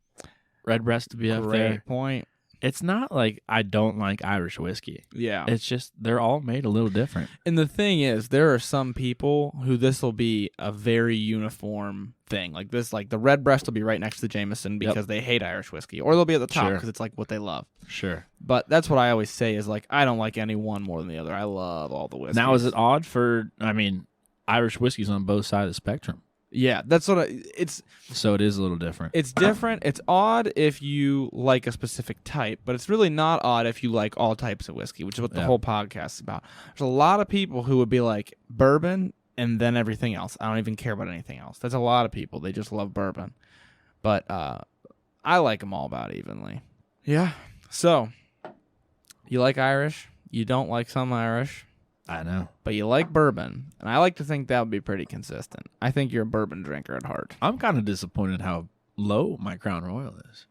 Redbreast to be up there.
Great point.
It's not like I don't like Irish whiskey.
Yeah.
It's just they're all made a little different.
And the thing is, there are some people who this will be a very uniform thing. Like this, like the Redbreast will be right next to the Jameson because they hate Irish whiskey. Or they'll be at the top because it's like what they love.
Sure.
But that's what I always say is like, I don't like any one more than the other. I love all the whiskeys.
Now, is it odd for, Irish whiskey's on both sides of the spectrum?
Yeah, that's what it's.
So it is a little different.
It's different. It's odd if you like a specific type, but it's really not odd if you like all types of whiskey, which is what the whole podcast is about. There's a lot of people who would be like bourbon and then everything else. I don't even care about anything else. That's a lot of people. They just love bourbon. But I like them all about evenly. Yeah. So, you like Irish. You don't like some Irish.
I know.
But you like bourbon, and I like to think that would be pretty consistent. I think you're a bourbon drinker at heart.
I'm kind of disappointed how low my Crown Royal is.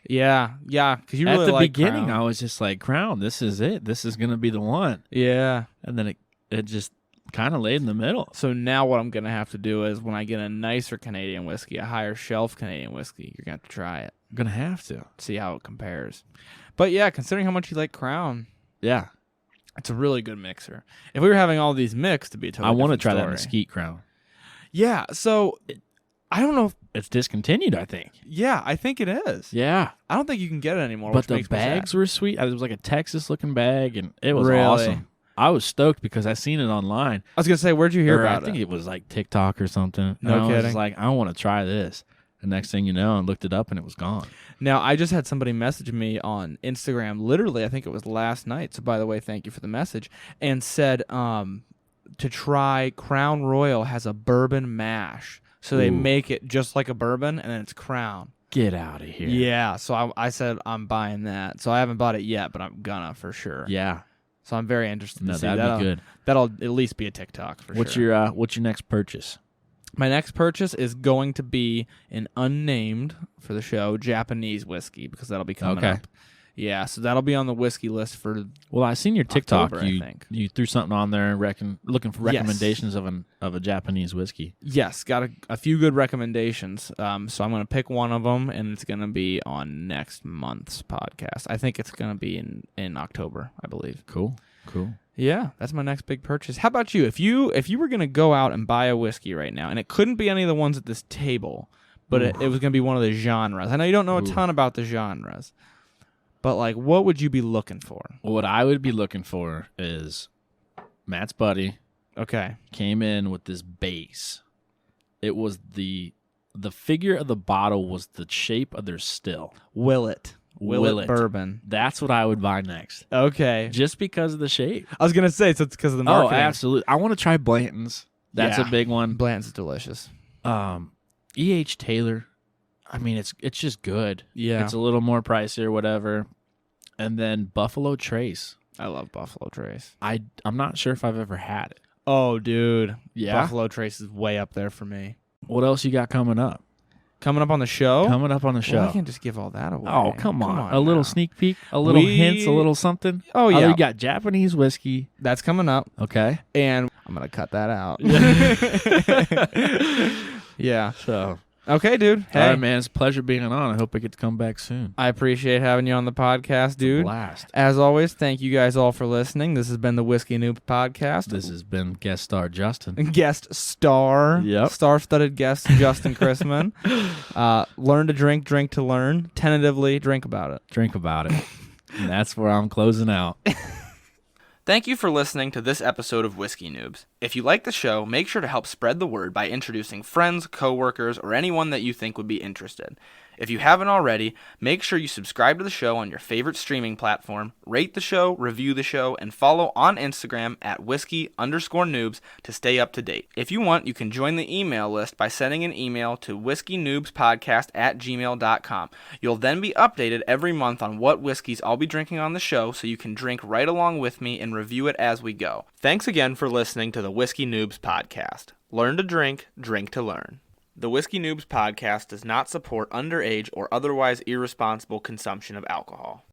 Yeah, because you really
at the
like
beginning,
Crown.
I was just like, Crown, this is it. This is gonna be the one.
Yeah,
and then it just kind of laid in the middle.
So now what I'm gonna have to do is when I get a nicer Canadian whiskey, a higher shelf Canadian whiskey, you're gonna have to try it.
I'm gonna have to
see how it compares. But yeah, considering how much you like Crown,
yeah.
It's a really good mixer. If we were having all these mixed, to be a totally
I want to
different
try
story.
that Mesquite Crown.
Yeah, so I don't know if
it's discontinued, I think.
Yeah, I think it is.
Yeah.
I don't think you can get it anymore.
But the bags were sweet. It was like a Texas-looking bag, and it was
really
awesome. I was stoked because I seen it online.
I was going to say, where'd you hear about it?
I think it was like TikTok or something.
No kidding.
I was like, I want to try this. The next thing you know, I looked it up, and it was gone.
Now, I just had somebody message me on Instagram, literally, I think it was last night, so by the way, thank you for the message, and said to try Crown Royal has a bourbon mash. So they make it just like a bourbon, and then it's Crown.
Get out of here.
Yeah, so I said I'm buying that. So I haven't bought it yet, but I'm gonna for sure.
Yeah.
So I'm very interested to see.
That'd be good.
That'll at least be a TikTok for sure.
What's your next purchase?
My next purchase is going to be an unnamed, for the show, Japanese whiskey, because that'll be coming up. Yeah, so that'll be on the whiskey list for
Well, I seen your TikTok.
October, I think.
You threw something on there looking for recommendations of a Japanese whiskey.
Yes, got a few good recommendations. So I'm going to pick one of them, and it's going to be on next month's podcast. I think it's going to be in October, I believe.
Cool.
Yeah, that's my next big purchase. How about you? If you were going to go out and buy a whiskey right now, and it couldn't be any of the ones at this table, but it was going to be one of the genres. I know you don't know a ton about the genres, but like, what would you be looking for?
What I would be looking for is Matt's buddy.
Okay.
Came in with this base. It was the figure of the bottle was the shape of their still.
Willet bourbon.
That's what I would buy next.
Okay.
Just because of the shape.
I was going to say, so it's because of the marketing.
Oh, absolutely. I want to try Blanton's. That's a big one.
Blanton's is delicious.
E.H. Taylor. I mean, it's just good.
Yeah.
It's a little more pricey or whatever. And then Buffalo Trace.
I love Buffalo Trace.
I'm not sure if I've ever had it.
Oh, dude.
Yeah?
Buffalo Trace is way up there for me.
What else you got coming up?
Coming up on the show?
Well,
I can't just give all that away.
Oh, come on. A little sneak peek, a little hints, a little something.
Oh, yeah.
We got Japanese whiskey.
That's coming up.
Okay.
And I'm going to cut that out. Yeah.
So.
Okay, dude. Hey.
All right, man. It's a pleasure being on. I hope I get to come back soon.
I appreciate having you on the podcast, dude.
Blast.
As always, thank you guys all for listening. This has been the Whiskey Noob Podcast.
This has been guest star Justin.
Guest star.
Yep.
Star-studded guest Justin Chrisman. Learn to drink to learn. Tentatively drink about it.
Drink about it. And that's where I'm closing out.
Thank you for listening to this episode of Whiskey Noobs. If you like the show, make sure to help spread the word by introducing friends, coworkers, or anyone that you think would be interested. If you haven't already, make sure you subscribe to the show on your favorite streaming platform, rate the show, review the show, and follow on Instagram at whiskey_noobs to stay up to date. If you want, you can join the email list by sending an email to whiskeynoobspodcast@gmail.com. You'll then be updated every month on what whiskeys I'll be drinking on the show, so you can drink right along with me and review it as we go. Thanks again for listening to the Whiskey Noobs Podcast. Learn to drink, drink to learn. The Whiskey Noobs Podcast does not support underage or otherwise irresponsible consumption of alcohol.